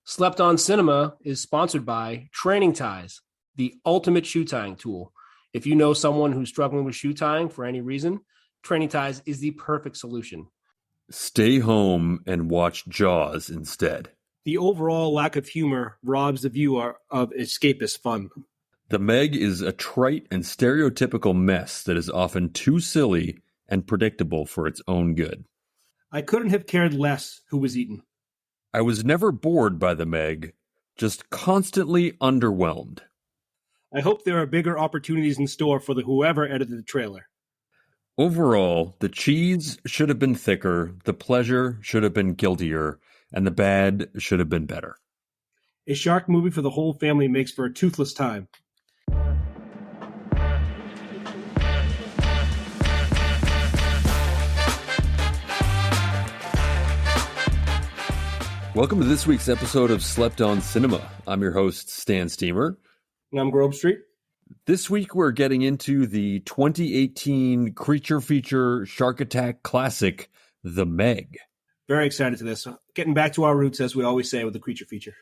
Slept on Cinema is sponsored by Training Ties, the ultimate shoe tying tool. If you know someone who's struggling with shoe tying for any reason, Training Ties is the perfect solution. Stay home and watch Jaws instead. The overall lack of humor robs the viewer of escapist fun. The Meg is a trite and stereotypical mess that is often too silly and predictable for its own good. I couldn't have cared less who was eaten. I was never bored by the Meg, just constantly underwhelmed. I hope there are bigger opportunities in store for whoever edited the trailer. Overall, the cheese should have been thicker, the pleasure should have been guiltier, and the bad should have been better. A shark movie for the whole family makes for a toothless time. Welcome to this week's episode of Slept on Cinema. I'm your host, StanSteamer. And I'm GrobeStreet. This week we're getting into the 2018 creature feature shark attack classic, The Meg. Very excited to this. Getting back to our roots, as we always say with the creature feature.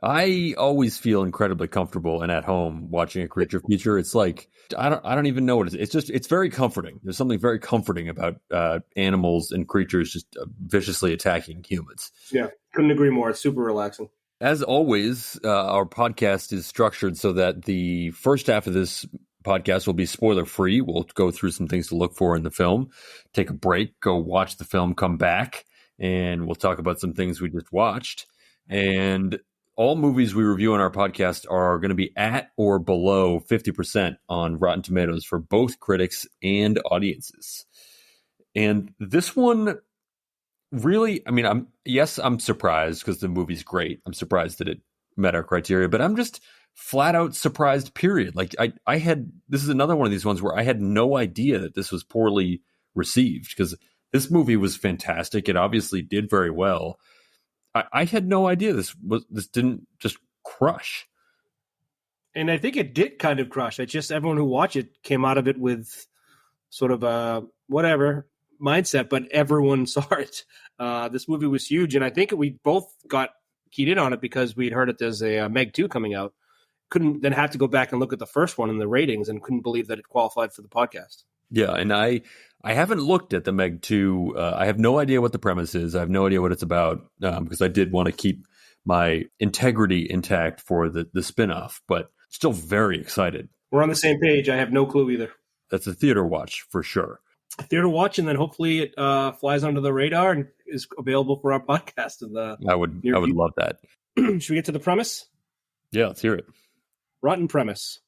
I always feel incredibly comfortable and at home watching a creature feature. It's like, I don't even know what it is. It's very comforting. There's something very comforting about animals and creatures just viciously attacking humans. Yeah, couldn't agree more. It's super relaxing. As always, our podcast is structured so that the first half of this podcast will be spoiler-free. We'll go through some things to look for in the film, take a break, go watch the film, come back, and we'll talk about some things we just watched. And all movies we review on our podcast are going to be at or below 50% on Rotten Tomatoes for both critics and audiences. And this one really, I mean, I'm surprised because the movie's great. I'm surprised that it met our criteria, but I'm just flat out surprised, period. Like this is another one of these ones where I had no idea that this was poorly received because this movie was fantastic. It obviously did very well. I had no idea this didn't just crush. And I think it did kind of crush. It's just everyone who watched it came out of it with sort of a whatever mindset, but everyone saw it. This movie was huge, and I think we both got keyed in on it because we'd heard that there's a Meg 2 coming out. Couldn't then have to go back and look at the first one and the ratings and couldn't believe that it qualified for the podcast. Yeah, and I haven't looked at the Meg 2. I have no idea what the premise is. I have no idea what it's about because I did want to keep my integrity intact for the spinoff, but still very excited. We're on the same page. I have no clue either. That's a theater watch for sure. A theater watch, and then hopefully it flies under the radar and is available for our podcast. I would love that. Should we get to the premise? Yeah, let's hear it. Rotten premise.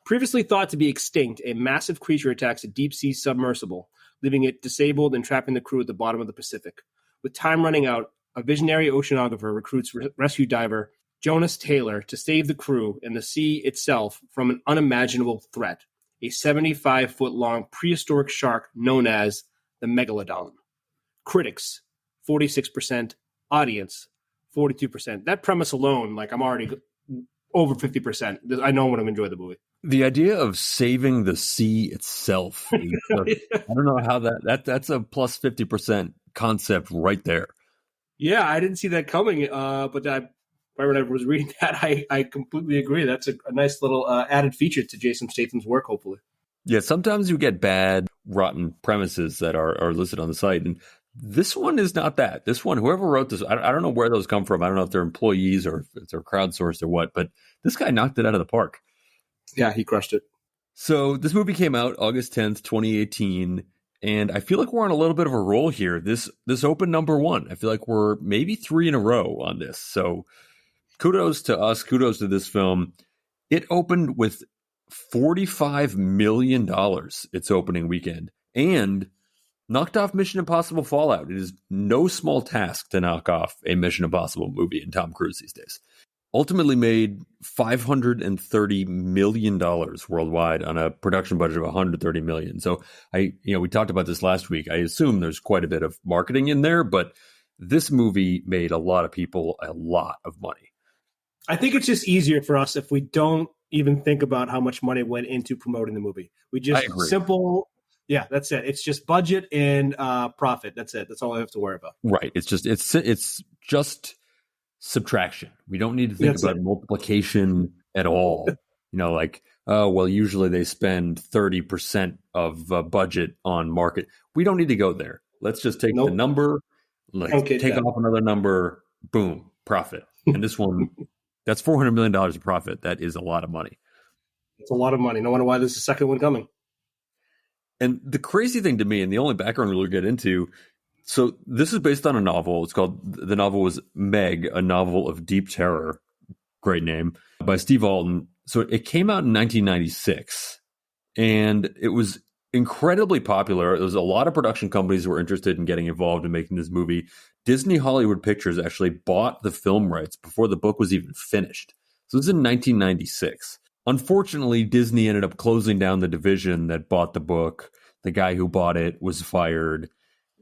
Previously thought to be extinct, a massive creature attacks a deep-sea submersible, leaving it disabled and trapping the crew at the bottom of the Pacific. With time running out, a visionary oceanographer recruits rescue diver Jonas Taylor to save the crew and the sea itself from an unimaginable threat, a 75-foot-long prehistoric shark known as the Megalodon. Critics, 46%. Audience, 42%. That premise alone, I'm already over 50%. I know I'm going to enjoy the movie. The idea of saving the sea itself, I don't know how that's a plus 50% concept right there. Yeah, I didn't see that coming, but when I was reading that, I completely agree. That's a nice little added feature to Jason Statham's work, hopefully. Yeah, sometimes you get bad, rotten premises that are listed on the site, and this one is not that. This one, whoever wrote this, I don't know where those come from. I don't know if they're employees or if they're crowdsourced or what, but this guy knocked it out of the park. Yeah, he crushed it. So this movie came out August 10th, 2018, and I feel like we're on a little bit of a roll here. This opened number one. I feel like we're maybe 3 in a row on this. So kudos to us. Kudos to this film. It opened with $45 million its opening weekend and knocked off Mission Impossible Fallout. It is no small task to knock off a Mission Impossible movie in Tom Cruise these days. Ultimately made $530 million worldwide on a production budget of $130 million. So we talked about this last week. I assume there's quite a bit of marketing in there, but this movie made a lot of people a lot of money. I think it's just easier for us if we don't even think about how much money went into promoting the movie. We just simple. Yeah, that's it. It's just budget and profit. That's it. That's all I have to worry about. Right. It's just subtraction. We don't need to think about multiplication at all. Like, oh, well, usually they spend 30% of budget on market. We don't need to go there. Let's just take the number, take off another number, boom, profit. And this one, that's $400 million of profit. That is a lot of money. It's a lot of money. No wonder why there's a second one coming. And the crazy thing to me, and the only background we'll get into, so this is based on a novel. The novel was Meg, a novel of deep terror. Great name, by Steve Alton. So it came out in 1996, and it was incredibly popular. There was a lot of production companies who were interested in getting involved in making this movie. Disney Hollywood Pictures actually bought the film rights before the book was even finished. So it was in 1996. Unfortunately, Disney ended up closing down the division that bought the book. The guy who bought it was fired.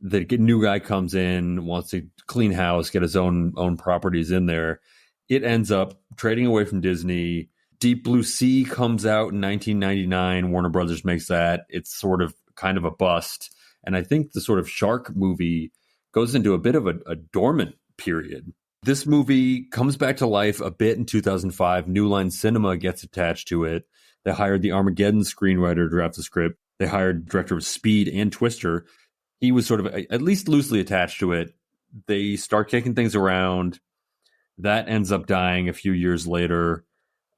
The new guy comes in, wants to clean house, get his own properties in there. It ends up trading away from Disney. Deep Blue Sea comes out in 1999. Warner Brothers makes that. It's sort of kind of a bust. And I think the sort of shark movie goes into a bit of a dormant period. This movie comes back to life a bit in 2005. New Line Cinema gets attached to it. They hired the Armageddon screenwriter to draft the script. They hired director of Speed and Twister. He was sort of at least loosely attached to it. They start kicking things around. That ends up dying a few years later.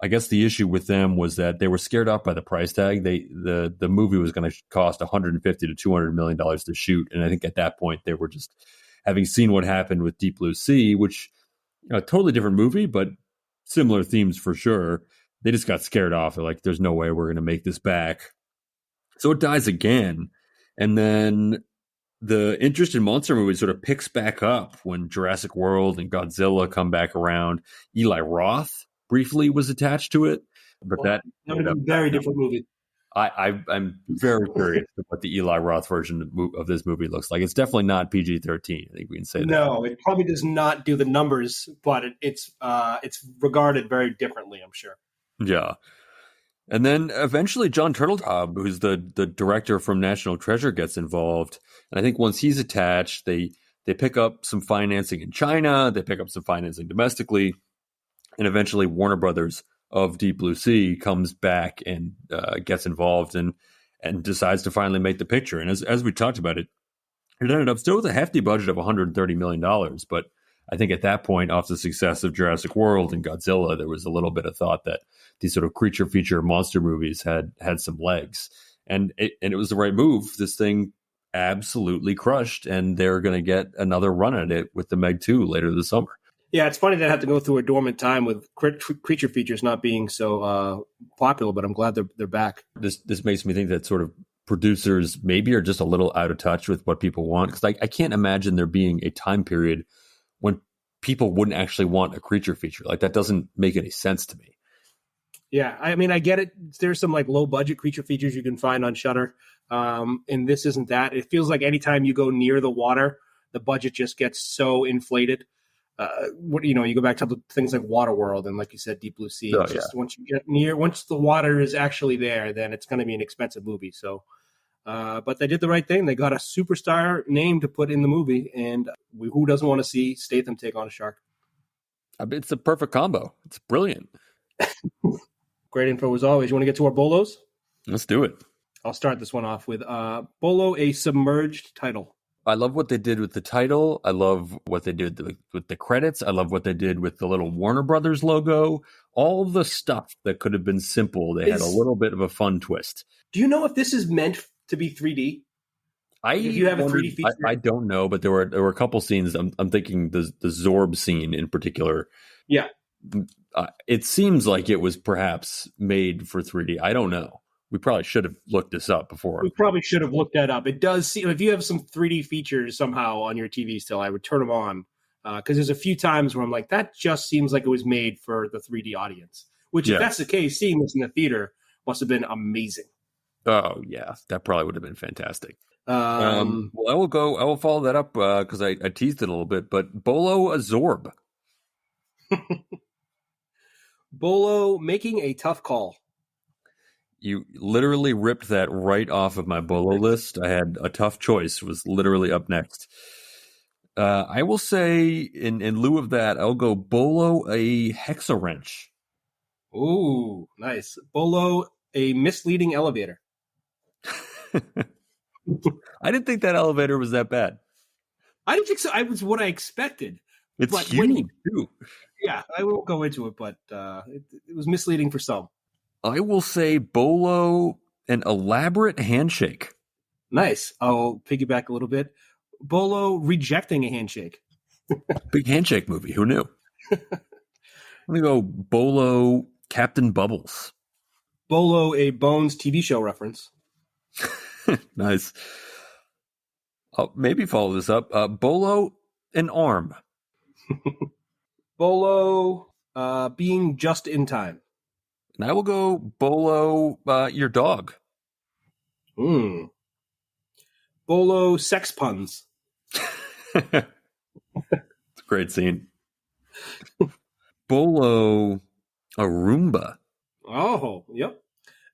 I guess the issue with them was that they were scared off by the price tag. The movie was going to cost $150 to $200 million to shoot. And I think at that point, they were just, having seen what happened with Deep Blue Sea, which a totally different movie, but similar themes for sure. They just got scared off. They're like, there's no way we're going to make this back. So it dies again. And then the interest in monster movies sort of picks back up when Jurassic World and Godzilla come back around. Eli Roth briefly was attached to it, but that was a very different movie. I'm very curious what the Eli Roth version of this movie looks like. It's definitely not PG-13. I think we can say that. No, it probably does not do the numbers, but it's regarded very differently, I'm sure. Yeah. And then eventually John Turteltaub, who's the director from National Treasure, gets involved. And I think once he's attached, they pick up some financing in China, they pick up some financing domestically, and eventually Warner Brothers of Deep Blue Sea comes back and gets involved and decides to finally make the picture. And as we talked about it ended up still with a hefty budget of $130 million. But I think at that point, off the success of Jurassic World and Godzilla, there was a little bit of thought that these sort of creature feature monster movies had some legs. And it was the right move. This thing absolutely crushed, and they're going to get another run at it with the Meg 2 later this summer. Yeah, it's funny they have to go through a dormant time with creature features not being so popular, but I'm glad they're back. This makes me think that sort of producers maybe are just a little out of touch with what people want, because I can't imagine there being a time period when people wouldn't actually want a creature feature. Like, that doesn't make any sense to me. Yeah, I mean, I get it. There's some like low budget creature features you can find on Shudder, and this isn't that. It feels like anytime you go near the water, the budget just gets so inflated. You go back to things like Waterworld and, like you said, Deep Blue Sea. Once you get near, once the water is actually there, then it's going to be an expensive movie. So, but they did the right thing. They got a superstar name to put in the movie, and who doesn't want to see Statham take on a shark? It's a perfect combo. It's brilliant. Great info as always. You want to get to our bolos? Let's do it. I'll start this one off with Bolo, a submerged title. I love what they did with the title. I love what they did with the credits. I love what they did with the little Warner Brothers logo. All the stuff that could have been simple. They had a little bit of a fun twist. Do you know if this is meant to be 3D? If you have a 3D feature? I don't know, but there were a couple scenes. I'm thinking the Zorb scene in particular. Yeah. It seems like it was perhaps made for 3D. I don't know. We probably should have looked this up before. We probably should have looked that up. It does seem, if you have some 3D features somehow on your TV still, I would turn them on. Because there's a few times where I'm like, that just seems like it was made for the 3D audience. Which, if that's the case, seeing this in the theater must have been amazing. Oh, yeah. That probably would have been fantastic. Well, I will follow that up because I teased it a little bit. But Bolo a Zorb. Bolo making a tough call. You literally ripped that right off of my Bolo list. I had a tough choice, was literally up next. I will say in lieu of that, I'll go Bolo a hexa wrench. Ooh, nice. Bolo, a misleading elevator. I didn't think that elevator was that bad. I didn't think so. It was what I expected. It's but huge, too. Yeah, I won't go into it, but it was misleading for some. I will say Bolo an elaborate handshake. Nice. I'll piggyback a little bit. Bolo rejecting a handshake. Big handshake movie. Who knew? I'm going to go Bolo Captain Bubbles. Bolo, a Bones TV show reference. Nice. I'll maybe follow this up. Bolo an arm. Bolo being just in time. And I will go Bolo your dog. Bolo sex puns. It's a great scene. Bolo a Roomba. Oh, yep.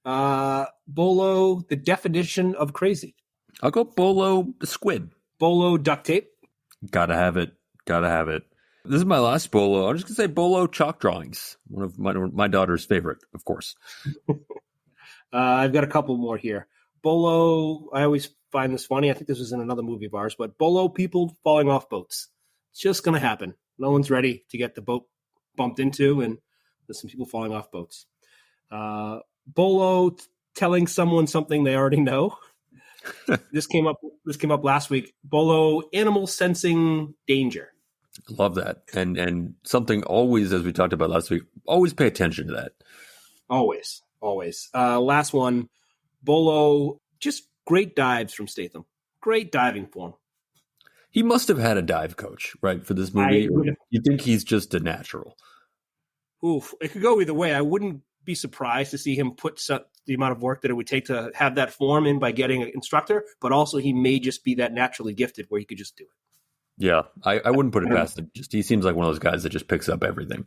Bolo, the definition of crazy. I'll go Bolo the squid. Bolo duct tape. Gotta have it. This is my last Bolo. I'm just going to say Bolo chalk drawings. One of my daughter's favorite, of course. I've got a couple more here. Bolo, I always find this funny. I think this was in another movie of ours, but Bolo people falling off boats. It's just going to happen. No one's ready to get the boat bumped into, and there's some people falling off boats. Bolo telling someone something they already know. This came up last week. Bolo animal sensing danger. Love that. And something always, as we talked about last week, always pay attention to that. Always. Last one. Bolo, just great dives from Statham. Great diving form. He must have had a dive coach, right, for this movie. You think he's just a natural? Oof. It could go either way. I wouldn't be surprised to see him put the amount of work that it would take to have that form in by getting an instructor, but also he may just be that naturally gifted where he could just do it. Yeah, I wouldn't put it past him. He seems like one of those guys that just picks up everything.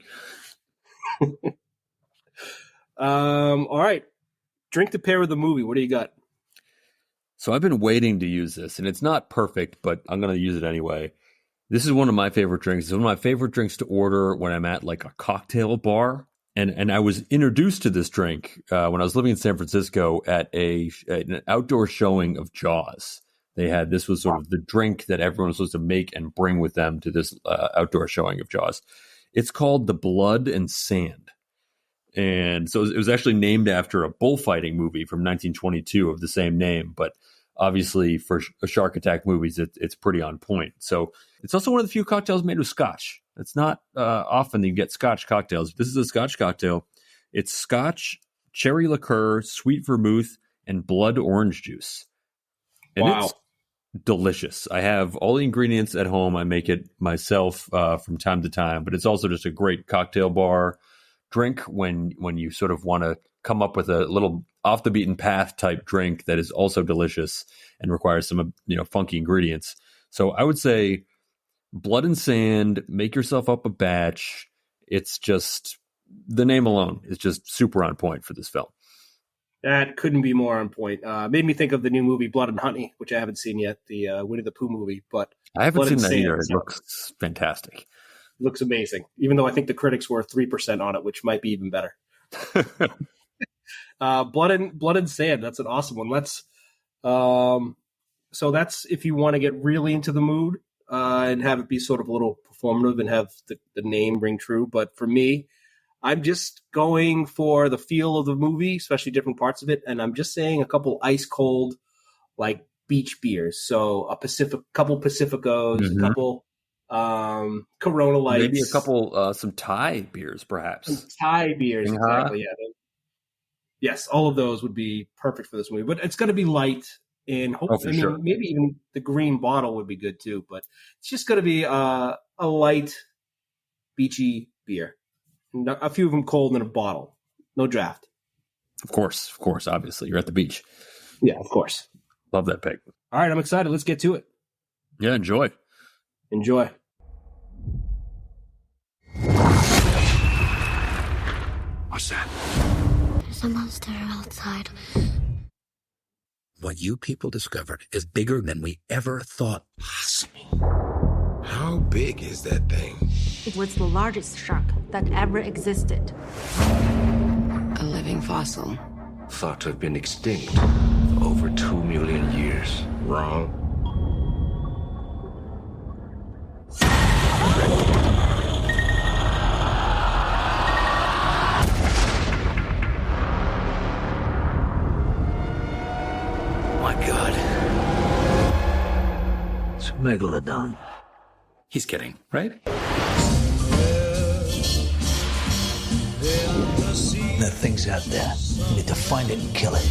All right. Drink to pair with the movie. What do you got? So I've been waiting to use this, and it's not perfect, but I'm going to use it anyway. This is one of my favorite drinks. It's one of my favorite drinks to order when I'm at like a cocktail bar. And I was introduced to this drink when I was living in San Francisco at an outdoor showing of Jaws. This was sort of the drink that everyone was supposed to make and bring with them to this outdoor showing of Jaws. It's called the Blood and Sand. And so it was actually named after a bullfighting movie from 1922 of the same name. But obviously for shark attack movies, it's pretty on point. So it's also one of the few cocktails made with scotch. It's not often that you get scotch cocktails. This is a scotch cocktail. It's scotch, cherry liqueur, sweet vermouth, and blood orange juice. And It's delicious. I have all the ingredients at home. I make it myself from time to time, but it's also just a great cocktail bar drink when you sort of want to come up with a little off the beaten path type drink that is also delicious and requires some funky ingredients. So I would say Blood and Sand, make yourself up a batch. It's just, the name alone is just super on point for this film. That couldn't be more on point. Made me think of the new movie Blood and Honey, which I haven't seen yet, the Winnie the Pooh movie. But I haven't seen that either. It looks fantastic. Looks amazing, even though I think the critics were 3% on it, which might be even better. Blood and Sand, that's an awesome one. So that's if you want to get really into the mood and have it be sort of a little performative and have the name ring true. But for me, I'm just going for the feel of the movie, especially different parts of it, and I'm just saying a couple ice cold, like beach beers. So couple Pacificos, a couple Corona Lights, maybe a couple some Thai beers, perhaps. Some Thai beers, exactly. Yeah. Yes, all of those would be perfect for this movie, but it's going to be light and hopefully, sure. Maybe even the green bottle would be good too. But it's just going to be a light, beachy beer. A few of them cold in a bottle. No draft. Of course. Obviously, you're at the beach. Yeah, of course. Love that pick. All right, I'm excited. Let's get to it. Yeah, enjoy. What's that? There's a monster outside. What you people discovered is bigger than we ever thought possible. How big is that thing? It was the largest shark that ever existed. A living fossil. Thought to have been extinct for over 2 million years. Wrong. My God. It's a Megalodon. He's kidding, right? That thing's out there. We need to find it and kill it.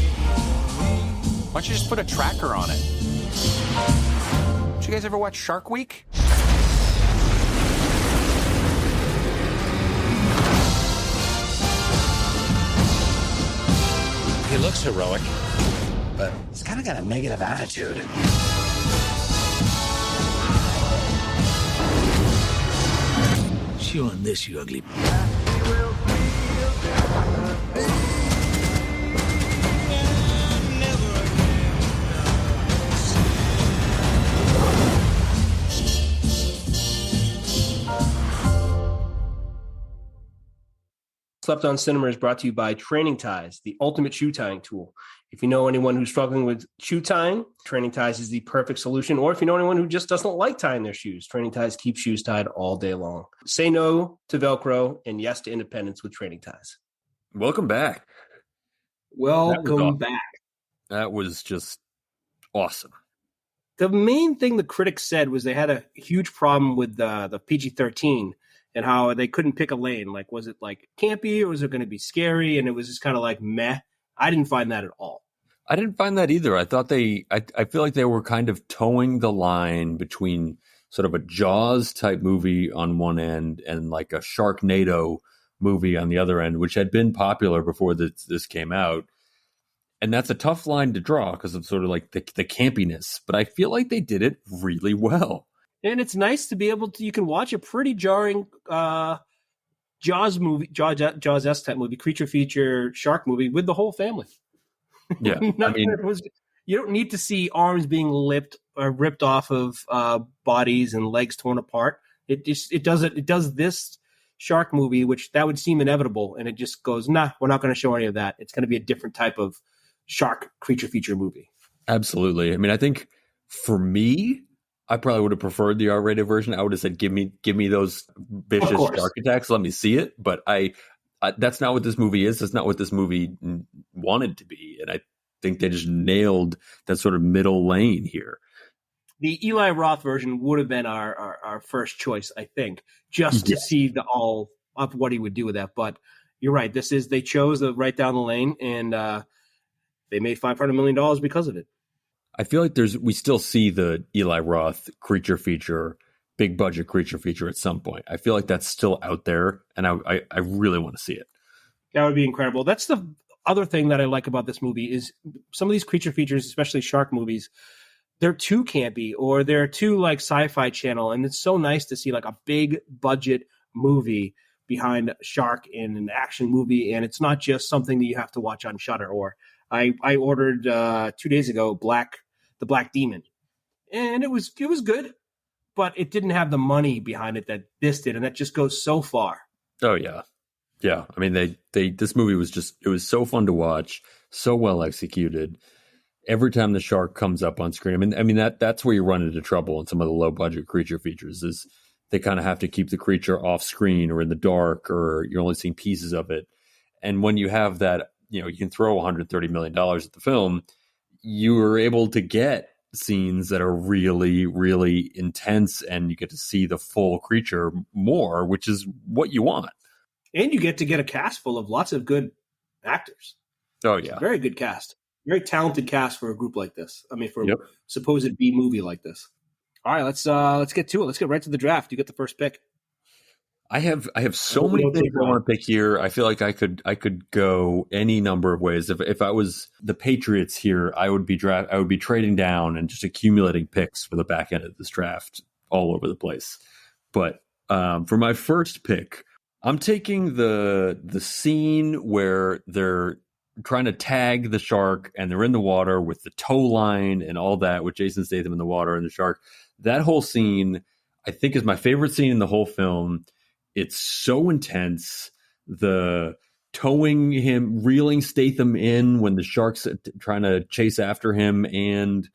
Why don't you just put a tracker on it? Did you guys ever watch Shark Week? He looks heroic, but he's kind of got a negative attitude. Chew on this, you ugly. Slept on Cinema is brought to you by Training Ties, the ultimate shoe tying tool. If you know anyone who's struggling with shoe tying, Training Ties is the perfect solution. Or if you know anyone who just doesn't like tying their shoes, Training Ties keeps shoes tied all day long. Say no to Velcro and yes to independence with Training Ties. Welcome back. Welcome back. That was just awesome. The main thing the critics said was they had a huge problem with the PG-13 and how they couldn't pick a lane. Like, was it like campy or was it going to be scary? And it was just kind of like meh. I didn't find that at all. I didn't find that either. I thought I feel like they were kind of towing the line between sort of a Jaws type movie on one end and like a Sharknado movie on the other end, which had been popular before this came out. And that's a tough line to draw because of sort of like the campiness. But I feel like they did it really well. And it's nice to be able to, you can watch a pretty jarring Jaws movie, Jaws-esque type movie, creature feature, shark movie with the whole family. Yeah. You don't need to see arms being ripped off of bodies and legs torn apart. It does this shark movie, which that would seem inevitable. And it just goes, nah, we're not going to show any of that. It's going to be a different type of shark creature feature movie. Absolutely. I mean, I think for me, I probably would have preferred the R-rated version. I would have said, "Give me those vicious shark attacks. Let me see it." But I that's not what this movie is. That's not what this movie wanted to be. And I think they just nailed that sort of middle lane here. The Eli Roth version would have been our first choice, I think, just to see all of what he would do with that. But you're right. They chose right down the lane, and they made $500 million because of it. I feel like we still see the Eli Roth creature feature, big budget creature feature at some point. I feel like that's still out there, and I really want to see it. That would be incredible. That's the other thing that I like about this movie is some of these creature features, especially shark movies, they're too campy or they're too like Sci-Fi Channel, and it's so nice to see like a big budget movie behind a shark in an action movie, and it's not just something that you have to watch on Shudder. Or I ordered 2 days ago the Black Demon, and it was good, but it didn't have the money behind it that this did, and that just goes so far. Oh yeah. I mean, this movie it was so fun to watch, so well executed. Every time the shark comes up on screen, I mean that's where you run into trouble in some of the low budget creature features. Is they kind of have to keep the creature off screen or in the dark, or you're only seeing pieces of it. And when you have that, you can throw $130 million at the film, you are able to get scenes that are really, really intense, and you get to see the full creature more, which is what you want. And you get to get a cast full of lots of good actors. Oh yeah, very good cast, very talented cast for a group like this. I mean, for a supposed B movie like this. All right, let's get to it. Let's get right to the draft. You get the first pick. I have so many things I want to pick here. I feel like I could go any number of ways. If I was the Patriots here, I would be trading down and just accumulating picks for the back end of this draft all over the place. But for my first pick, I'm taking the scene where they're trying to tag the shark and they're in the water with the tow line and all that, with Jason Statham in the water and the shark. That whole scene, I think is my favorite scene in the whole film. It's so intense. The towing him, reeling Statham in when the shark's trying to chase after him, and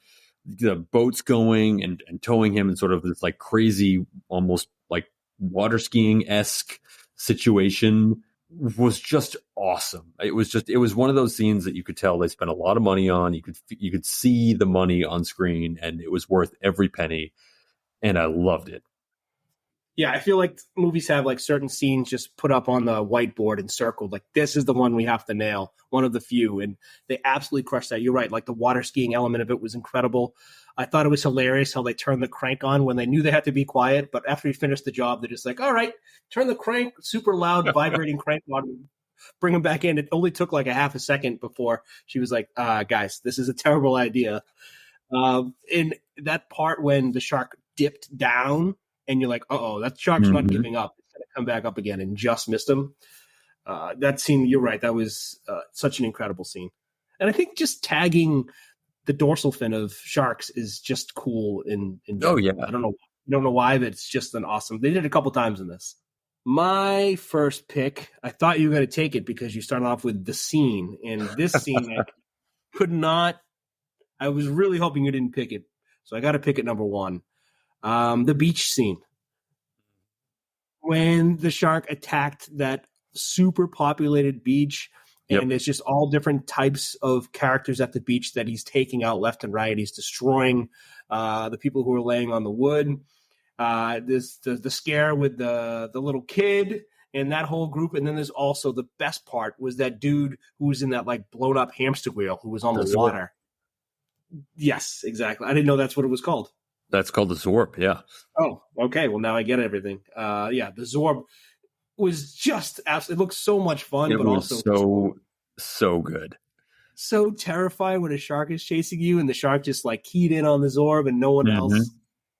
the boat's going and towing him in sort of this like crazy, almost like water skiing-esque situation was just awesome. It was one of those scenes that you could tell they spent a lot of money on. You could see the money on screen, and it was worth every penny. And I loved it. Yeah, I feel like movies have like certain scenes just put up on the whiteboard and circled. Like, this is the one we have to nail, one of the few. And they absolutely crushed that. You're right. Like, the water skiing element of it was incredible. I thought it was hilarious how they turned the crank on when they knew they had to be quiet. But after he finished the job, they're just like, all right, turn the crank, super loud, vibrating crank on, bring him back in. It only took like a half a second before she was like, guys, this is a terrible idea. In that part when the shark dipped down, and you're like, uh-oh, that shark's not giving up. It's going to come back up again, and just missed him. That scene, you're right, that was such an incredible scene. And I think just tagging the dorsal fin of sharks is just cool. Oh, yeah. I don't know why, but it's just an awesome. They did it a couple times in this. My first pick, I thought you were going to take it because you started off with the scene. And this scene, I was really hoping you didn't pick it. So I got to pick it number one. The beach scene. When the shark attacked that super populated beach, and it's just all different types of characters at the beach that he's taking out left and right. He's destroying the people who are laying on the wood. The scare with the little kid and that whole group. And then there's also the best part was that dude who was in that like blown up hamster wheel who was on the water. Yes, exactly. I didn't know that's what it was called. That's called the Zorb, yeah. Oh, okay. Well, now I get everything. The Zorb was just absolutely. It looked so much fun, but also so good. So terrifying when a shark is chasing you, and the shark just like keyed in on the Zorb and no one else.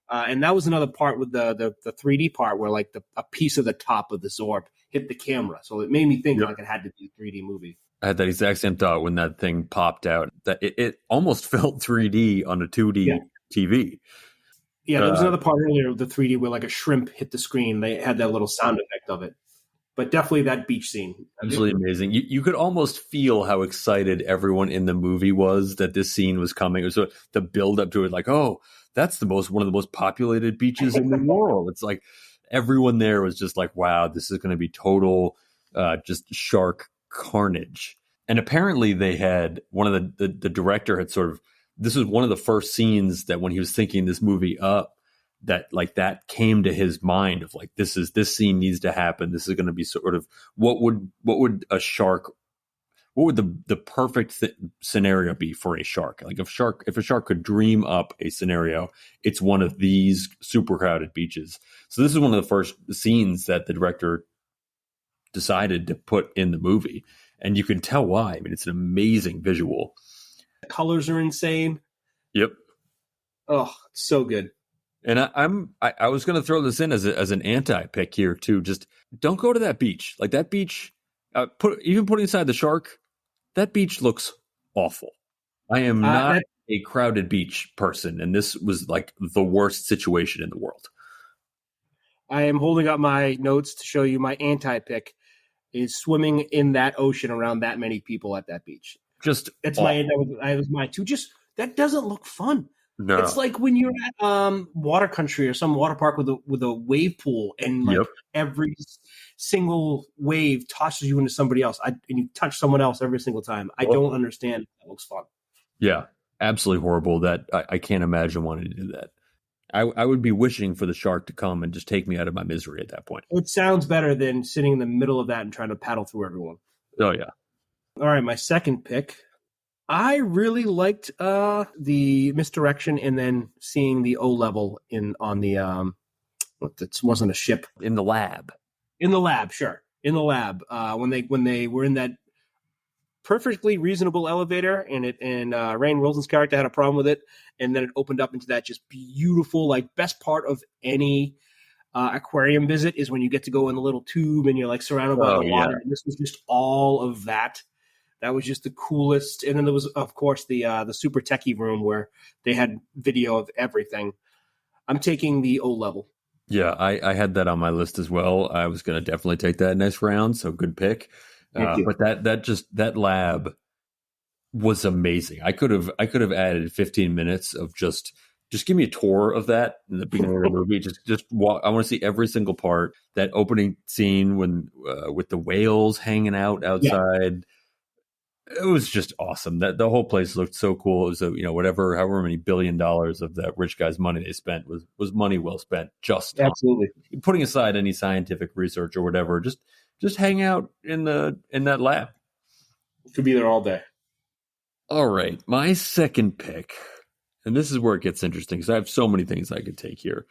And that was another part with the 3D part where like a piece of the top of the Zorb hit the camera, so it made me think like it had to be a 3D movie. I had that exact same thought when that thing popped out. That it almost felt 3D on a 2D TV. Yeah, there was another part earlier of the 3D where like a shrimp hit the screen. They had that little sound effect of it. But definitely that beach scene. Absolutely amazing. You could almost feel how excited everyone in the movie was that this scene was coming. It was the build up to it, like, oh, that's one of the most populated beaches in the world. It's like everyone there was just like, wow, this is going to be total just shark carnage. And apparently they had one of the director had sort of, this was one of the first scenes that when he was thinking this movie up, that like that came to his mind of like, this scene needs to happen. This is going to be sort of what would the perfect scenario be for a shark? Like if a shark could dream up a scenario, it's one of these super crowded beaches. So this is one of the first scenes that the director decided to put in the movie. And you can tell why. I mean, it's an amazing visual. The colors are insane. Yep. Oh, so good. And I was going to throw this in as an anti-pick here too. Just don't go to that beach. Like that beach, putting aside the shark, that beach looks awful. I am not a crowded beach person, and this was like the worst situation in the world. I am holding up my notes to show you my anti-pick is swimming in that ocean around that many people at that beach. Just that was my two. Just that doesn't look fun. No. It's like when you're at water country or some water park with a wave pool, and like every single wave tosses you into somebody else, and you touch someone else every single time. I don't understand. That looks fun. Yeah, absolutely horrible. That I can't imagine wanting to do that. I would be wishing for the shark to come and just take me out of my misery at that point. It sounds better than sitting in the middle of that and trying to paddle through everyone. Oh yeah. All right, my second pick. I really liked the misdirection and then seeing the O level on the it wasn't a ship in the lab. In the lab, sure. In the lab, when they were in that perfectly reasonable elevator, and Rainn Wilson's character had a problem with it, and then it opened up into that just beautiful, like best part of any aquarium visit is when you get to go in the little tube and you're like surrounded by the water. Yeah. And this was just all of that. That was just the coolest. And then there was, of course, the super techie room where they had video of everything. I'm taking the O level. Yeah, I had that on my list as well. I was going to definitely take that next round, so good pick. Thank you. But that lab was amazing. I could have added 15 minutes of just give me a tour of that in the beginning of the movie. Just walk. I want to see every single part. That opening scene when with the whales hanging out outside. It was just awesome. That the whole place looked so cool. It was however many $1 billion of that rich guy's money they spent was money well spent. Just Absolutely. putting aside any scientific research or whatever, just hang out in that lab. Could be there all day. All right, my second pick, and this is where it gets interesting because I have so many things I could take here,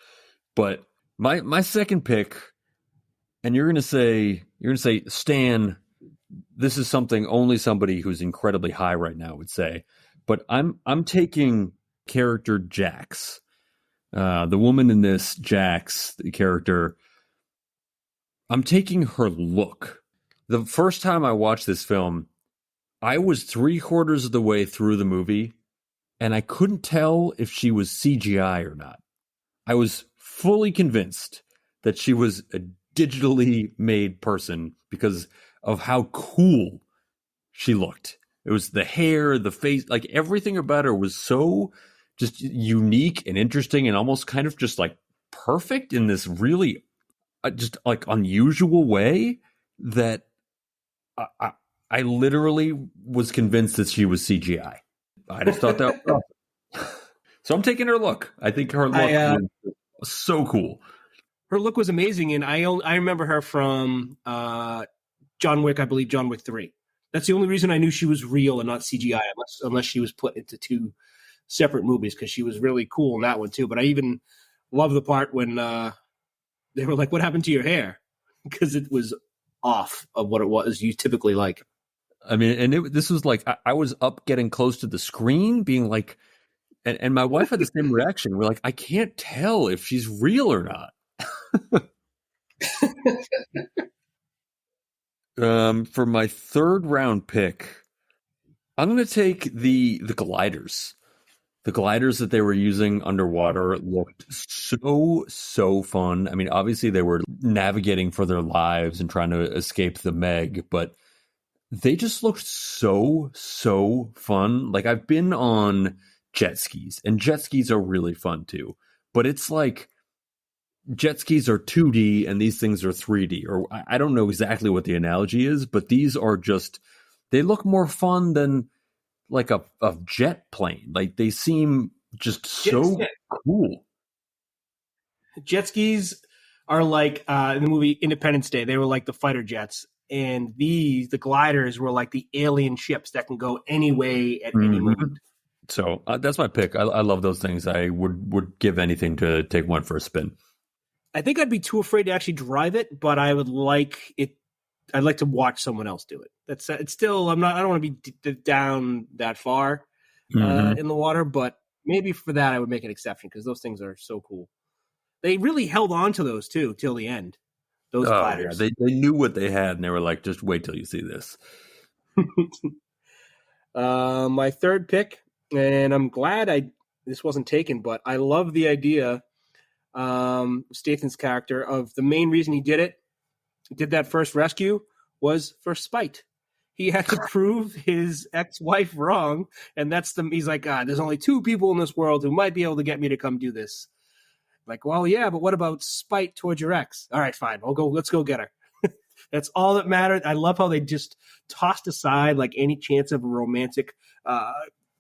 but my second pick, and you're gonna say Stan. This is something only somebody who's incredibly high right now would say, but I'm taking character Jax, the woman in this Jax, the character. I'm taking her look. The first time I watched this film, I was 3/4 of the way through the movie, and I couldn't tell if she was CGI or not. I was fully convinced that she was a digitally made person because of how cool she looked. It was the hair, the face, like everything about her was so just unique and interesting and almost kind of just like perfect in this really just like unusual way that I literally was convinced that she was CGI. I just thought that was awesome. So I'm taking her look. I think her look was so cool. Her look was amazing, and I remember her from John Wick, I believe John Wick 3. That's the only reason I knew she was real and not CGI, unless she was put into two separate movies, because she was really cool in that one too. But I even love the part when they were like, "What happened to your hair?" Because it was off of what it was you typically like. I mean, and this was like I was up getting close to the screen, being like, and my wife had the same reaction. We're like, I can't tell if she's real or not. For my third round pick, I'm going to take the gliders. The gliders that they were using underwater looked so fun. I mean, obviously they were navigating for their lives and trying to escape the Meg, but they just looked so fun. Like, I've been on jet skis, and jet skis are really fun too, but it's like jet skis are 2D and these things are 3D, or I don't know exactly what the analogy is, but these are just, they look more fun than like a jet plane. Like, they seem just so cool. Jet skis are like in the movie Independence Day, they were like the fighter jets, and the gliders were like the alien ships that can go any way at any moment. So that's my pick. I love those things. I would give anything to take one for a spin. I think I'd be too afraid to actually drive it, but I would like it. I'd like to watch someone else do it. It's still, I don't want to be down that far in the water, but maybe for that I would make an exception because those things are so cool. They really held on to those too till the end. Those gliders. Yeah. They knew what they had, and they were like, just wait till you see this. My third pick, and I'm glad this wasn't taken, but I love the idea, Statham's character, of the main reason he did that first rescue was for spite. He had to prove his ex-wife wrong, and he's like, there's only 2 people in this world who might be able to get me to come do this. Like, well, yeah, but what about spite towards your ex? All right, fine. Let's go get her. That's all that mattered. I love how they just tossed aside like any chance of a romantic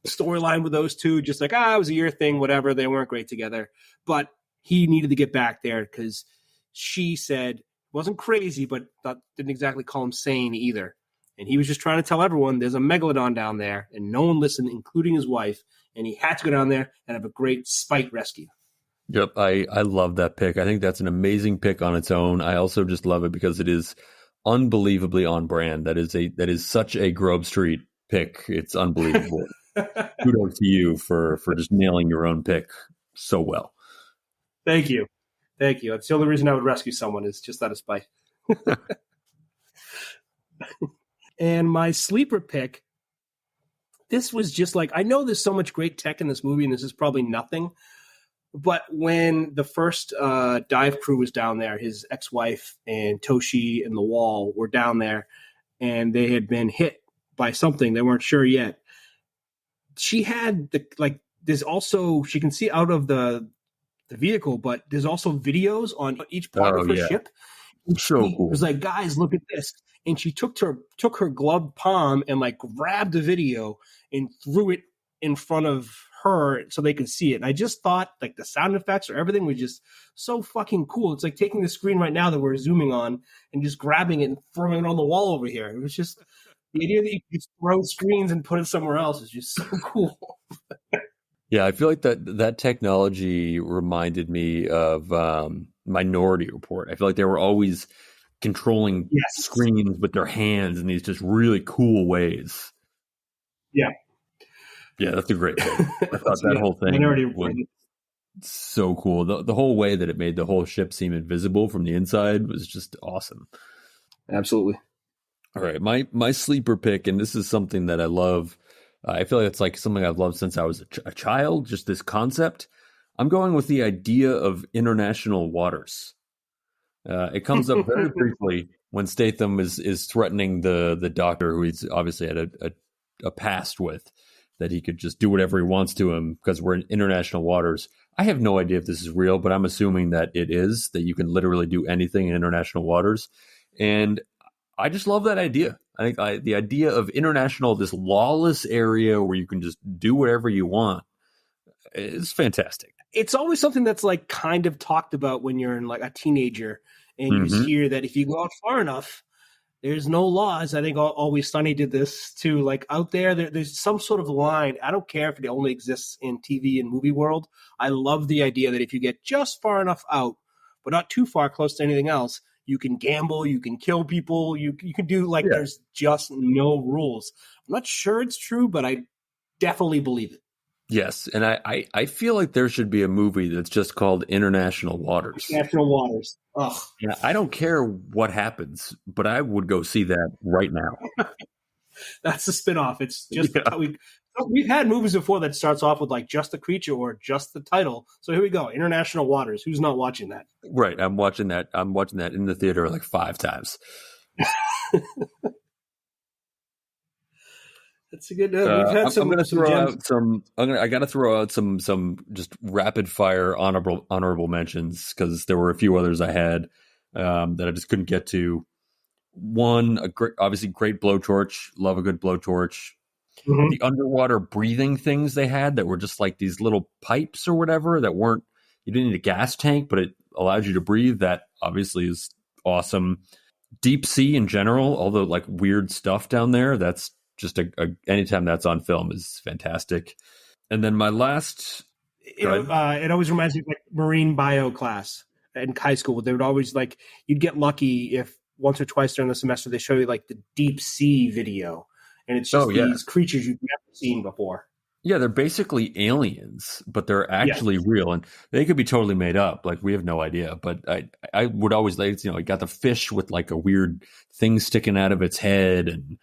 storyline with those two. Just like, it was a year thing, whatever. They weren't great together. But he needed to get back there because she said, wasn't crazy, but didn't exactly call him sane either. And he was just trying to tell everyone there's a Megalodon down there, and no one listened, including his wife. And he had to go down there and have a great spite rescue. Yep, I love that pick. I think that's an amazing pick on its own. I also just love it because it is unbelievably on brand. That is such a GrobeStreet pick. It's unbelievable. Kudos to you for just nailing your own pick so well. Thank you. That's the only reason I would rescue someone, is just out of spite. And my sleeper pick, this was just like, I know there's so much great tech in this movie, and this is probably nothing, But when the first dive crew was down there, his ex-wife and Toshi and the Wall were down there, and they had been hit by something. They weren't sure yet. She had there's also, she can see out of the vehicle, but there's also videos on each part of her ship. And so she cool. was like, guys, look at this. And she took her gloved palm and like grabbed the video and threw it in front of her so they could see it. And I just thought like the sound effects or everything was just so fucking cool. It's like taking the screen right now that we're zooming on and just grabbing it and throwing it on the wall over here. It was just the idea that you could throw screens and put it somewhere else is just so cool. Yeah, I feel like that technology reminded me of Minority Report. I feel like they were always controlling screens with their hands in these just really cool ways. Yeah. Yeah, that's a great thing. I thought that whole thing was so cool. The whole way that it made the whole ship seem invisible from the inside was just awesome. Absolutely. All right, my sleeper pick, and this is something that I love. I feel like it's like something I've loved since I was a child, just this concept. I'm going with the idea of international waters. It comes up very briefly when Statham is threatening the doctor, who he's obviously had a past with, that he could just do whatever he wants to him because we're in international waters. I have no idea if this is real, but I'm assuming that it is, that you can literally do anything in international waters. And I just love that idea. I think the idea of international, this lawless area where you can just do whatever you want, is fantastic. It's always something that's like kind of talked about when you're in like a teenager and you just hear that if you go out far enough, there's no laws. I think Always Sunny did this too. Like out there's some sort of line. I don't care if it only exists in TV and movie world. I love the idea that if you get just far enough out, but not too far close to anything else, you can gamble, you can kill people, you can do there's just no rules. I'm not sure it's true, but I definitely believe it. Yes, and I feel like there should be a movie that's just called International Waters. International Waters. Ugh. Yeah, I don't care what happens, but I would go see that right now. That's the spinoff. It's just we've had movies before that starts off with like just the creature or just the title. So here we go, International Waters. Who's not watching that? Right, I'm watching that in the theater like 5 times. That's a good. We've had some. I'm going to throw out some. I got to throw out some just rapid fire honorable mentions because there were a few others I had that I just couldn't get to. One, obviously great blowtorch. Love a good blowtorch. Mm-hmm. The underwater breathing things they had that were just like these little pipes or whatever that weren't. You didn't need a gas tank, but it allowed you to breathe. That obviously is awesome. Deep sea in general, all the like weird stuff down there. That's just anytime that's on film is fantastic. And then my last, it always reminds me of like marine bio class in high school. They would always like, you'd get lucky if once or twice during the semester they show you like the deep sea video, and it's just these creatures you've never seen before. Yeah, they're basically aliens, but they're actually real, and they could be totally made up. Like we have no idea. But I would always like, you got the fish with like a weird thing sticking out of its head, and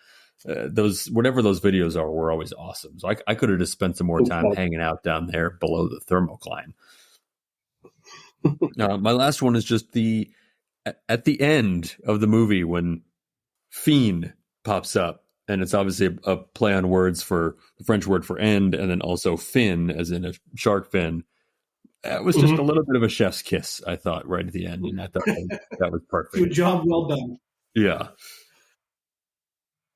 those videos were always awesome. So I could have just spent some more time hanging out down there below the thermocline. My last one is just at the end of the movie when Fiend pops up, and it's obviously a play on words for the French word for end, and then also fin, as in a shark fin. It was just a little bit of a chef's kiss, I thought, right at the end, and I thought that was perfect. Good job, well done. Yeah.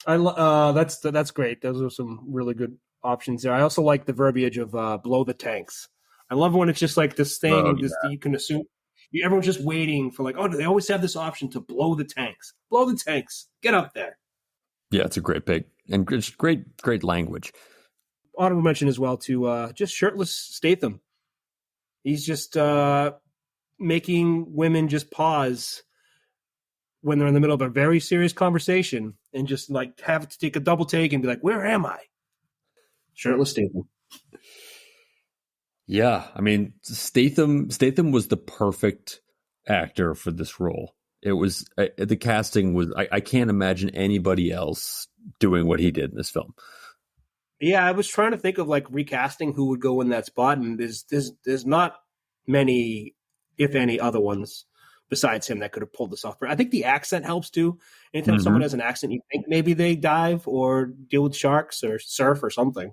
That's great. Those are some really good options there. I also like the verbiage of blow the tanks. I love when it's just like this thing you can assume everyone's just waiting for like, oh, they always have this option to blow the tanks. Blow the tanks. Get up there. Yeah, it's a great pick and great language. Honorable mention as well to just shirtless Statham. He's just making women just pause when they're in the middle of a very serious conversation and just like have to take a double take and be like, where am I? Shirtless Statham. Yeah, I mean, Statham was the perfect actor for this role. It was the casting was. I can't imagine anybody else doing what he did in this film. Yeah, I was trying to think of like recasting who would go in that spot, and there's not many, if any, other ones besides him that could have pulled this off. But I think the accent helps too. Anytime someone has an accent, you think maybe they dive or deal with sharks or surf or something.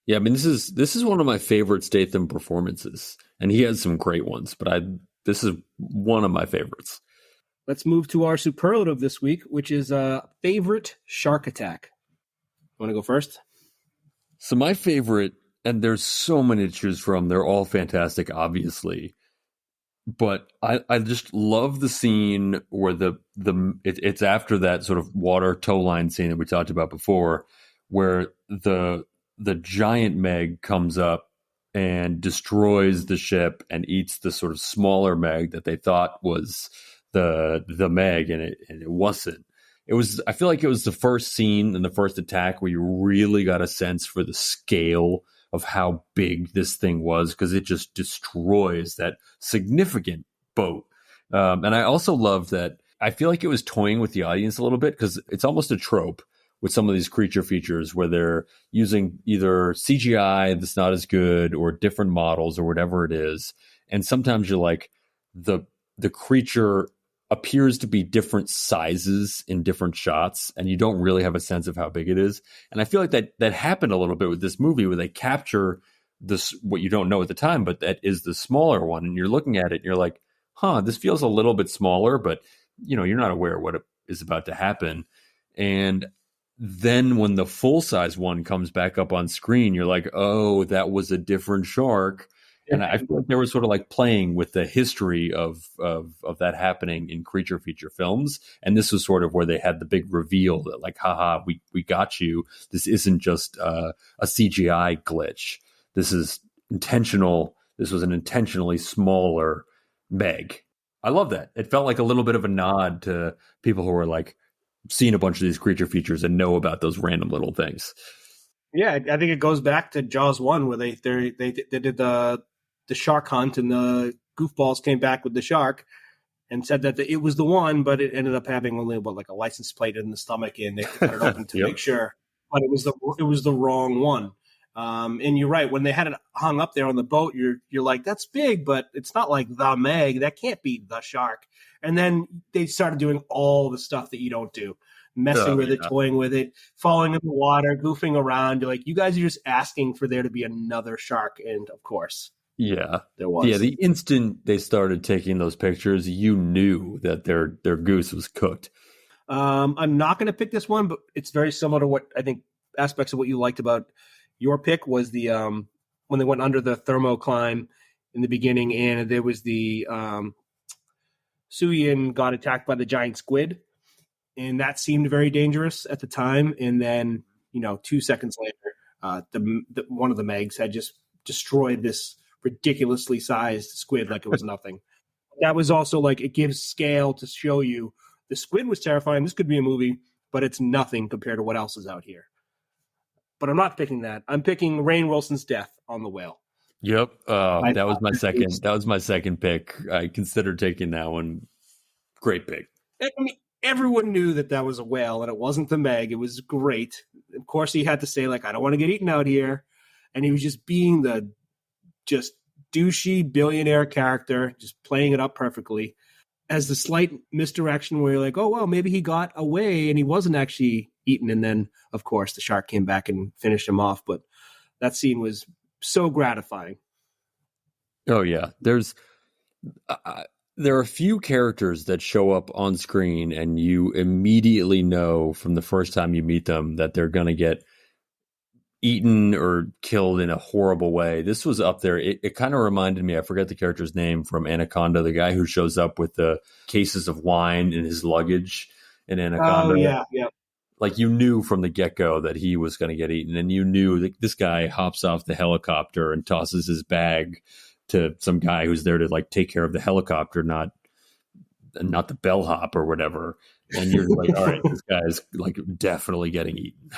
Yeah, I mean, this is one of my favorite Statham performances, and he has some great ones, but this is one of my favorites. Let's move to our superlative this week, which is favorite shark attack. You want to go first? So my favorite, and there's so many to choose from. They're all fantastic, obviously. But I just love the scene where it's after that sort of water tow line scene that we talked about before, where the giant Meg comes up and destroys the ship and eats the sort of smaller Meg that they thought was the Meg, and it wasn't. I feel like it was the first scene and the first attack where you really got a sense for the scale of how big this thing was, because it just destroys that significant boat. And I also love that I feel like it was toying with the audience a little bit, because it's almost a trope with some of these creature features where they're using either CGI that's not as good or different models or whatever it is. And sometimes you're like, the creature appears to be different sizes in different shots, and you don't really have a sense of how big it is. And I feel like that happened a little bit with this movie, where they capture this, what you don't know at the time, but that is the smaller one. And you're looking at it and you're like, this feels a little bit smaller, but you're not aware of what is about to happen. And then when the full size one comes back up on screen, you're like, oh, that was a different shark. And I feel like they were sort of like playing with the history of that happening in creature feature films. And this was sort of where they had the big reveal that, like, haha, we got you. This isn't just a CGI glitch. This is intentional. This was an intentionally smaller Meg. I love that. It felt like a little bit of a nod to people who were like seeing a bunch of these creature features and know about those random little things. Yeah, I think it goes back to Jaws 1, where they did the shark hunt, and the goofballs came back with the shark and said that it was the one, but it ended up having only like a license plate in the stomach, and they cut it open to make sure. But it was the wrong one. And you're right, when they had it hung up there on the boat, you're like, that's big, but it's not like the Meg. That can't be the shark. And then they started doing all the stuff that you don't do. Messing with it, toying with it, falling in the water, goofing around. You're like, you guys are just asking for there to be another shark. And of course, there was. Yeah, the instant they started taking those pictures, you knew that their goose was cooked. I'm not going to pick this one, but it's very similar to what I think aspects of what you liked about your pick was the when they went under the thermocline in the beginning, and there was the Suyin got attacked by the giant squid. And that seemed very dangerous at the time. And then, 2 seconds later, one of the Megs had just destroyed this ridiculously sized squid like it was nothing. That was also like, it gives scale to show you the squid was terrifying. This could be a movie, but it's nothing compared to what else is out here. But I'm not picking that. I'm picking Rainn Wilson's death on the whale. Yep. That was my second. That was my second pick. I considered taking that one. Great pick. I mean, everyone knew that was a whale, and it wasn't the Meg. It was great. Of course, he had to say, like, I don't want to get eaten out here. And he was just being the just douchey billionaire character, just playing it up perfectly. As the slight misdirection where you're like, oh, well, maybe he got away and he wasn't actually eaten. And then, of course, the shark came back and finished him off. But that scene was so gratifying. Oh, yeah. There are a few characters that show up on screen and you immediately know from the first time you meet them that they're going to get eaten or killed in a horrible way. This was up there. It kind of reminded me, I forget the character's name from Anaconda, the guy who shows up with the cases of wine in his luggage in Anaconda. Oh, yeah. Like, you knew from the get-go that he was going to get eaten, and you knew that this guy hops off the helicopter and tosses his bag to some guy who's there to like take care of the helicopter, not the bellhop or whatever. And you're like, all right, this guy's like definitely getting eaten.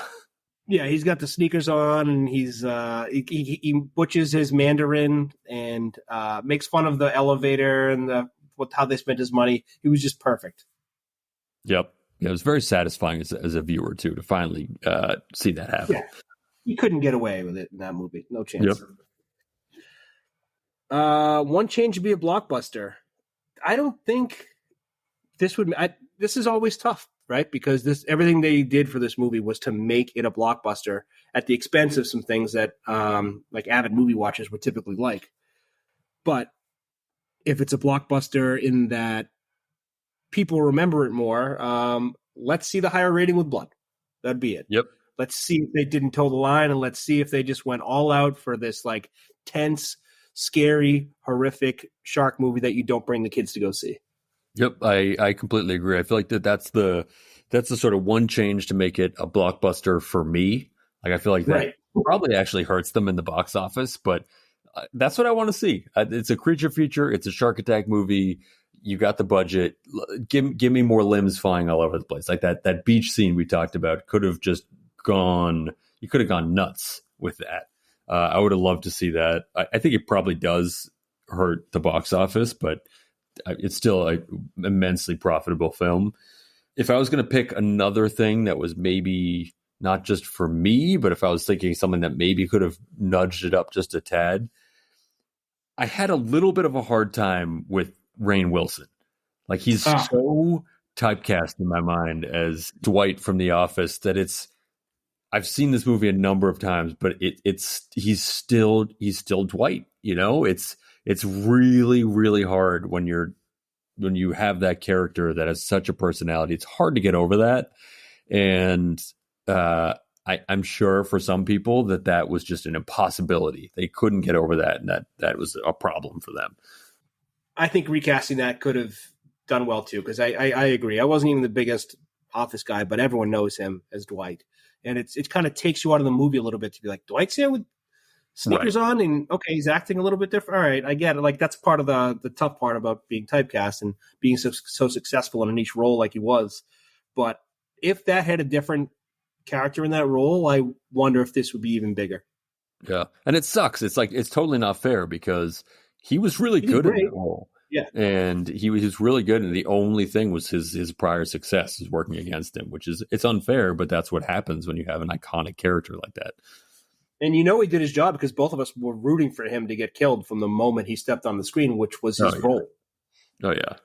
Yeah, he's got the sneakers on, and he's he butches his Mandarin and makes fun of the elevator and how they spent his money. He was just perfect. Yep. Yeah, it was very satisfying as a viewer too to finally see that happen. Yeah. You couldn't get away with it in that movie. No chance. Yep. One change would be a blockbuster. I don't think this would. This is always tough, right? Because everything they did for this movie was to make it a blockbuster at the expense of some things that like avid movie watchers would typically like. But if it's a blockbuster in that people remember it more, let's see the higher rating with blood. That'd be it. Yep. Let's see if they didn't toe the line, and let's see if they just went all out for this like tense, scary, horrific shark movie that you don't bring the kids to go see. Yep, I completely agree. I feel like that's the sort of one change to make it a blockbuster for me. Like I feel like that probably actually hurts them in the box office, but that's what I want to see. It's a creature feature. It's a shark attack movie. You got the budget. Give me more limbs flying all over the place. Like that beach scene we talked about could have just gone. You could have gone nuts with that. I would have loved to see that. I think it probably does hurt the box office, but it's still an immensely profitable film. If I was going to pick another thing that was maybe not just for me, but if I was thinking something that maybe could have nudged it up just a tad, I had a little bit of a hard time with Rainn Wilson. Like he's so typecast in my mind as Dwight from The Office that I've seen this movie a number of times, but he's still Dwight. You know, it's really, really hard when you have that character that has such a personality. It's hard to get over that. And I'm sure for some people that was just an impossibility. They couldn't get over that, and that was a problem for them. I think recasting that could have done well too, because I agree. I wasn't even the biggest Office guy, but everyone knows him as Dwight. And it kind of takes you out of the movie a little bit to be like, Dwight's here with sneakers on, and okay, he's acting a little bit different. All right, I get it. Like that's part of the tough part about being typecast and being so successful in a niche role like he was. But if that had a different character in that role, I wonder if this would be even bigger. Yeah, and it sucks. It's like it's totally not fair because he was really good in that role. Yeah, and he was really good, and the only thing was his prior success is working against him, which is it's unfair, but that's what happens when you have an iconic character like that. And he did his job because both of us were rooting for him to get killed from the moment he stepped on the screen, which was his role. Oh yeah.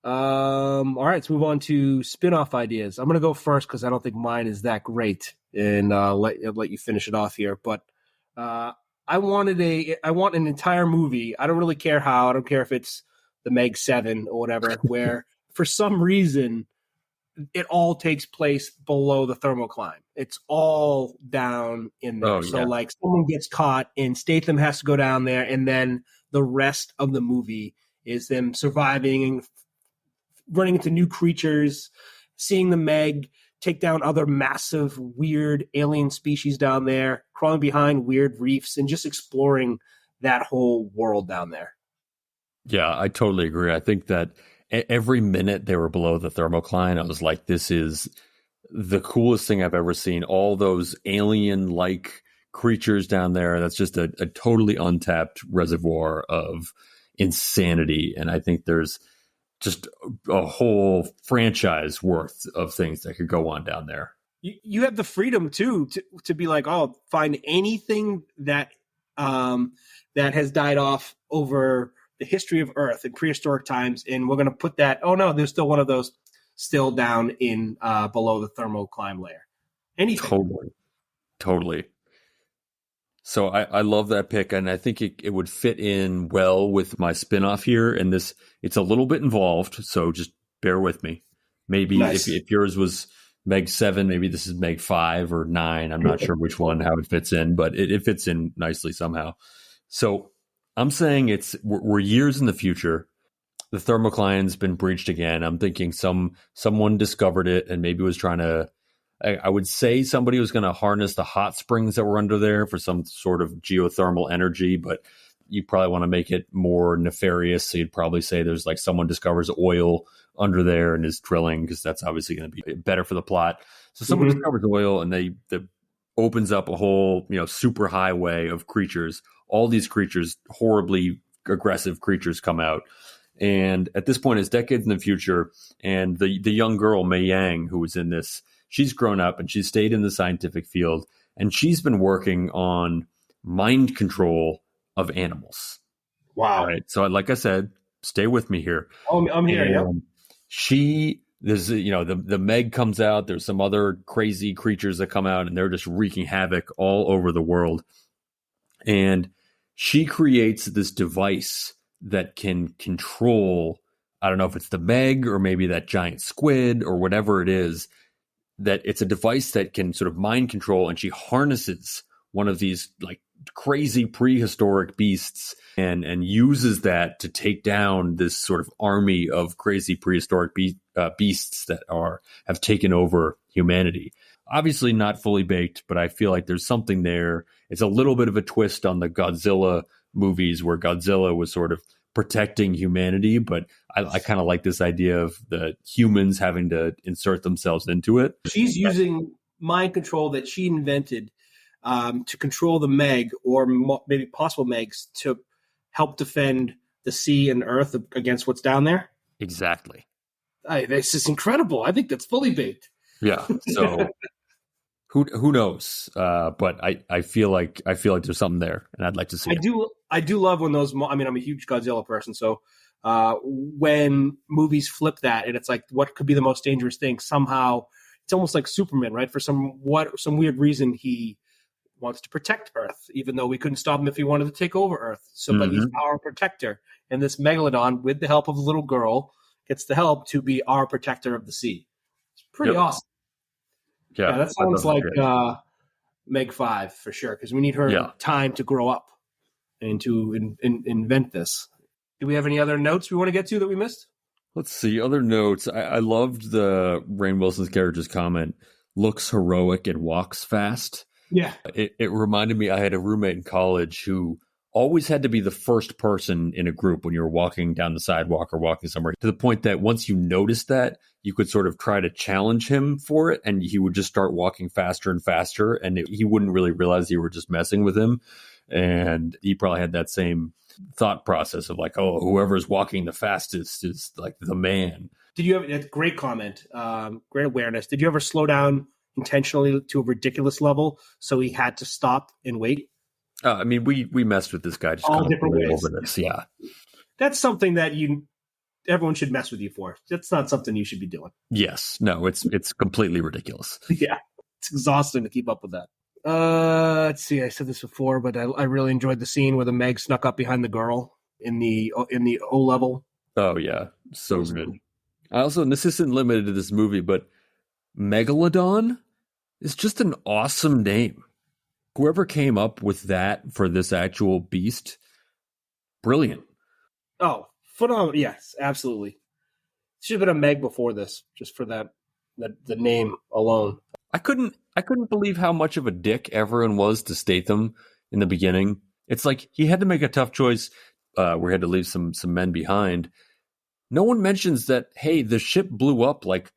All right, let's move on to spin-off ideas. I'm going to go first because I don't think mine is that great, and let you finish it off here. But I want an entire movie. I don't really care how. I don't care if it's the Meg 7 or whatever, where for some reason it all takes place below the thermocline. It's all down in there. So like someone gets caught and Statham has to go down there, and then the rest of the movie is them surviving and running into new creatures, seeing the Meg take down other massive, weird alien species down there, crawling behind weird reefs, and just exploring that whole world down there. Yeah, I totally agree. I think that every minute they were below the thermocline, I was like, this is the coolest thing I've ever seen. All those alien-like creatures down there. That's just a totally untapped reservoir of insanity. And I think there's just a whole franchise worth of things that could go on down there. You have the freedom too to be like, oh, find anything that that has died off over the history of Earth in prehistoric times, and we're going to put that. Oh no, there's still one of those still down in below the thermocline layer. Anything. Totally. So I love that pick, and I think it would fit in well with my spinoff here. And it's a little bit involved, so just bear with me. Maybe nice. if yours was Meg 7, maybe this is Meg 5 or 9. I'm not sure which one, how it fits in, but it fits in nicely somehow. So I'm saying we're years in the future. The thermocline's been breached again. I'm thinking someone discovered it and maybe was trying to. I would say somebody was going to harness the hot springs that were under there for some sort of geothermal energy, but you probably want to make it more nefarious. So you'd probably say there's like someone discovers oil under there and is drilling, because that's obviously going to be better for the plot. So someone discovers oil and they opens up a whole, super highway of creatures. All these creatures, horribly aggressive creatures, come out. And at this point, it's decades in the future. And the young girl, Mei Yang, who was in this, she's grown up and she's stayed in the scientific field, and she's been working on mind control of animals. Wow. All right. So, like I said, stay with me here. Oh, I'm here. Yep. There's, the Meg comes out. There's some other crazy creatures that come out, and they're just wreaking havoc all over the world. And she creates this device that can control, I don't know if it's the Meg or maybe that giant squid or whatever it is, that it's a device that can sort of mind control, and she harnesses one of these like crazy prehistoric beasts and uses that to take down this sort of army of crazy prehistoric beasts that have taken over humanity. Obviously not fully baked, but I feel like there's something there. It's a little bit of a twist on the Godzilla movies where Godzilla was sort of protecting humanity, but I kind of like this idea of the humans having to insert themselves into it. She's using mind control that she invented to control the Meg or maybe possible Megs to help defend the sea and Earth against what's down there. Exactly. This is incredible. I think that's fully baked. Yeah. So who knows? But I feel like there's something there, and I'd like to see. I do love when those. I'm a huge Godzilla person, so when movies flip that, and it's like, what could be the most dangerous thing? Somehow, it's almost like Superman, right? For some weird reason, he wants to protect Earth, even though we couldn't stop him if he wanted to take over Earth. So, but he's our protector, and this Megalodon, with the help of a little girl, gets the help to be our protector of the sea. It's pretty awesome. Yeah, that sounds like Meg 5 for sure, because we need her time to grow up and to invent this. Do we have any other notes we want to get to that we missed? Let's see. Other notes. I loved the Rainn Wilson's character's comment, looks heroic and walks fast. Yeah. It reminded me, I had a roommate in college who always had to be the first person in a group when you were walking down the sidewalk or walking somewhere, to the point that once you noticed that, you could sort of try to challenge him for it, and he would just start walking faster and faster, and he wouldn't really realize you were just messing with him. And he probably had that same thought process of like, oh, whoever's walking the fastest is like the man. Did you have a great comment, great awareness? Did you ever slow down intentionally to a ridiculous level so he had to stop and wait? We messed with this guy just all different ways over this. Yeah, that's something that everyone should mess with you for. That's not something you should be doing. Yes, no, it's completely ridiculous. Yeah, it's exhausting to keep up with that. Let's see. I said this before, but I really enjoyed the scene where the Meg snuck up behind the girl in the O level. Oh yeah, so good. I also, and this isn't limited to this movie, but Megalodon is just an awesome name. Whoever came up with that for this actual beast, brilliant. Oh, phenomenal! Yes, absolutely. Should have been a Meg before this, just for that the name alone. I couldn't believe how much of a dick everyone was to Statham in the beginning. It's like he had to make a tough choice where he had to leave some men behind. No one mentions that, hey, the ship blew up like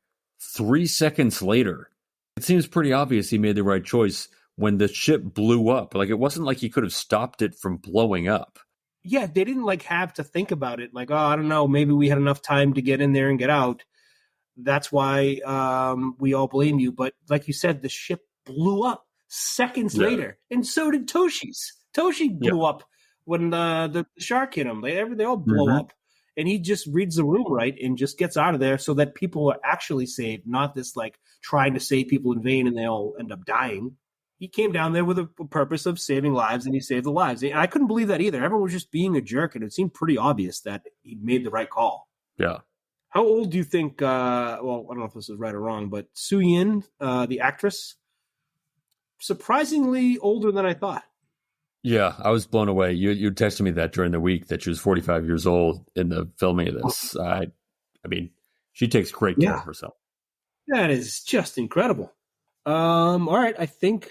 3 seconds later. It seems pretty obvious he made the right choice when the ship blew up. Like, it wasn't like he could have stopped it from blowing up. Yeah, they didn't have to think about it. Like, oh, I don't know, maybe we had enough time to get in there and get out. That's why we all blame you. But like you said, the ship blew up seconds later, and so did Toshi's. Toshi blew up when the shark hit him. They all blow up, and he just reads the room right and just gets out of there so that people are actually saved, not this like trying to save people in vain and they all end up dying. He came down there with a purpose of saving lives, and he saved the lives. And I couldn't believe that either. Everyone was just being a jerk, and it seemed pretty obvious that he made the right call. Yeah. How old do you think, well, I don't know if this is right or wrong, but Su Yin, the actress, surprisingly older than I thought. Yeah, I was blown away. You texted me that during the week that she was 45 years old in the filming of this. I mean, she takes great care of herself. That is just incredible. All right, I think,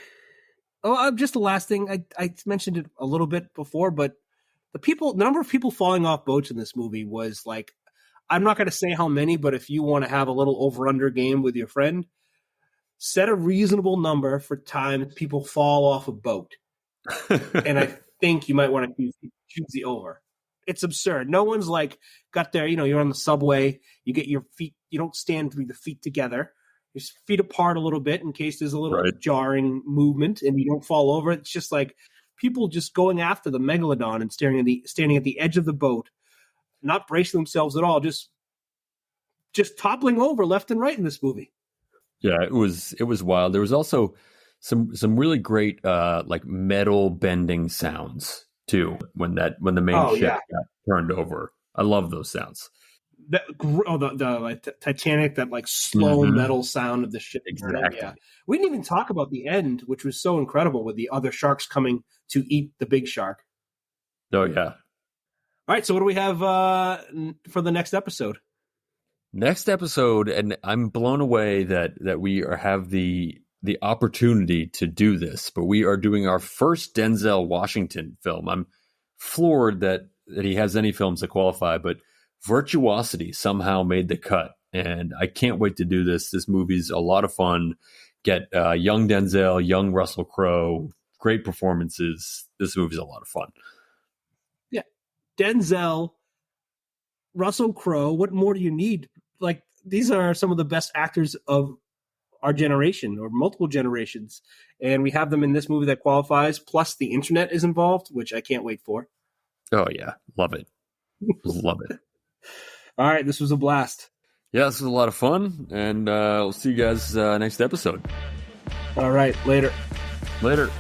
just the last thing, I mentioned it a little bit before, but the number of people falling off boats in this movie was like, I'm not going to say how many, but if you want to have a little over-under game with your friend, set a reasonable number for time people fall off a boat. And I think you might want to choose the over. It's absurd. No one's like got there, you're on the subway, you get your feet, you don't stand with the feet together. Your feet apart a little bit in case there's a little jarring movement and you don't fall over. It's just like people just going after the Megalodon and standing at the edge of the boat, not bracing themselves at all, just toppling over left and right in this movie. Yeah, it was wild. There was also some really great like metal bending sounds too when the main ship got turned over. I love those sounds. The like Titanic, that like slow metal sound of the ship. Exactly. Yeah. We didn't even talk about the end, which was so incredible, with the other sharks coming to eat the big shark. Oh yeah. All right, so what do we have for the next episode? Next episode, and I'm blown away that we have the opportunity to do this, but we are doing our first Denzel Washington film. I'm floored that he has any films that qualify, but Virtuosity somehow made the cut, and I can't wait to do this. This movie's a lot of fun. Get young Denzel, young Russell Crowe, great performances. This movie's a lot of fun. Yeah, Denzel, Russell Crowe. What more do you need? Like, these are some of the best actors of our generation, or multiple generations, and we have them in this movie that qualifies. Plus, the internet is involved, which I can't wait for. Oh yeah, love it, love it. All right, this was a blast. Yeah, this was a lot of fun, and we'll see you guys next episode. All right, later. Later.